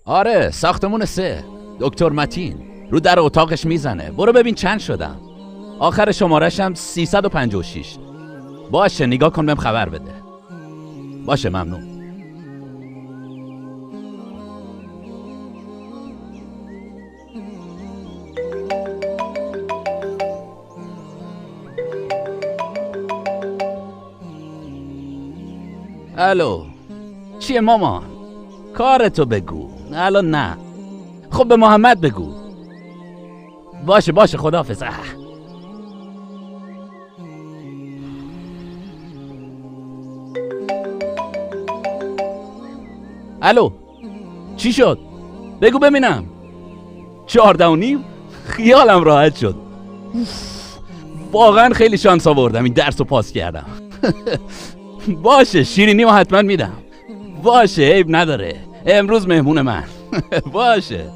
آره، ساختمون 3. دکتر متین رو در اتاقش میزنه. برو ببین چند شدم. آخر شمارش هم 356. باشه، نگاه کن بهم خبر بده. باشه، ممنون. الو، چیه مامان؟ کارتو بگو. الان نه. خب به محمد بگو. باشه خداحافظ. الو، چی شد؟ بگو ببینم. 14:30. خیالم راحت شد. واقعا خیلی شانس آوردم این درس رو پاس کردم. باشه، شیرینی رو حتما میدم. باشه، عیب نداره. امروز مهمون من. باشه.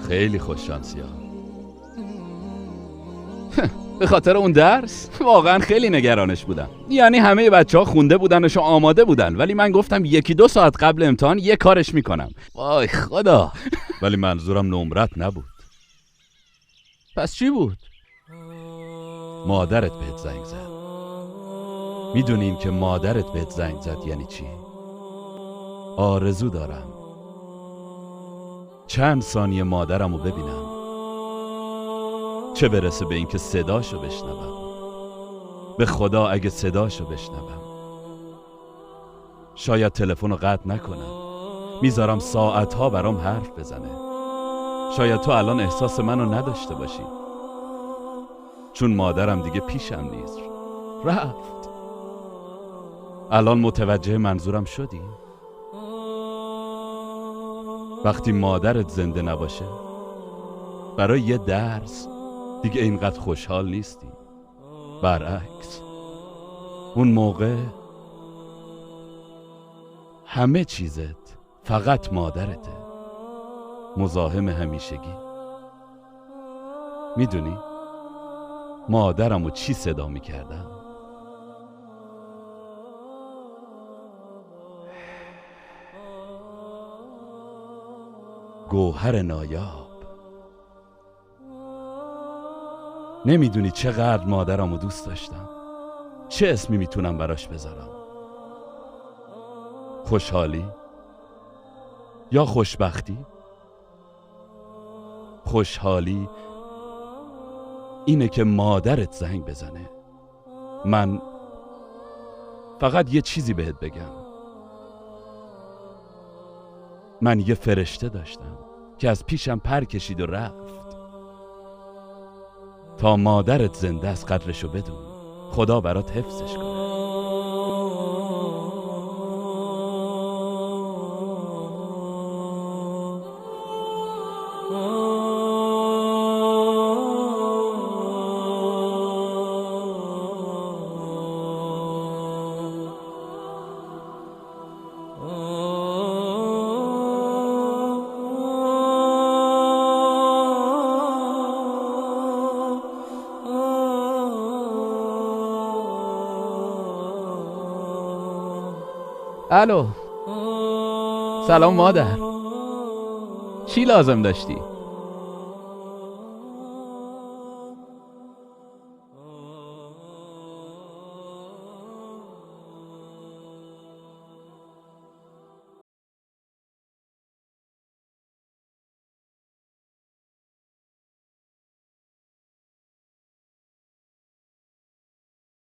خیلی خوش شانسی ها. به خاطر اون درس واقعا خیلی نگرانش بودم. یعنی همه بچه ها خونده بودنش و آماده بودن، ولی من گفتم 1-2 ساعت قبل امتحان یه کارش میکنم. وای خدا. ولی منظورم نمرت نبود. پس چی بود؟ مادرت بهت زنگ زد. میدونین که مادرت بهت زنگ زد یعنی چی؟ آرزو دارم چند ثانیه مادرمو ببینم، چه برسه به این که صداشو بشنوم. به خدا اگه صداشو بشنوم شاید تلفنو قطع نکنم، میذارم ساعتها برام حرف بزنه. شاید تو الان احساس منو نداشته باشی، چون مادرم دیگه پیشم نیست، رفت. الان متوجه منظورم شدی؟ وقتی مادرت زنده نباشه برای یه درس دیگه اینقدر خوشحال نیستی. برعکس، اون موقع همه چیزت فقط مادرته، مزاحم همیشگی. میدونی مادرمو چی صدا میکردم؟ گوهر نایاب. نمیدونی چقدر مادرمو دوست داشتم. چه اسمی میتونم براش بذارم؟ خوشحالی یا خوشبختی؟ خوشحالی اینه که مادرت زنگ بزنه. من فقط یه چیزی بهت بگم. من یه فرشته داشتم که از پیشم پر کشید و رفت. تا مادرت زنده است قدرشو بدون. خدا برات حفظش کنه. الو، سلام مادر. چی لازم داشتی؟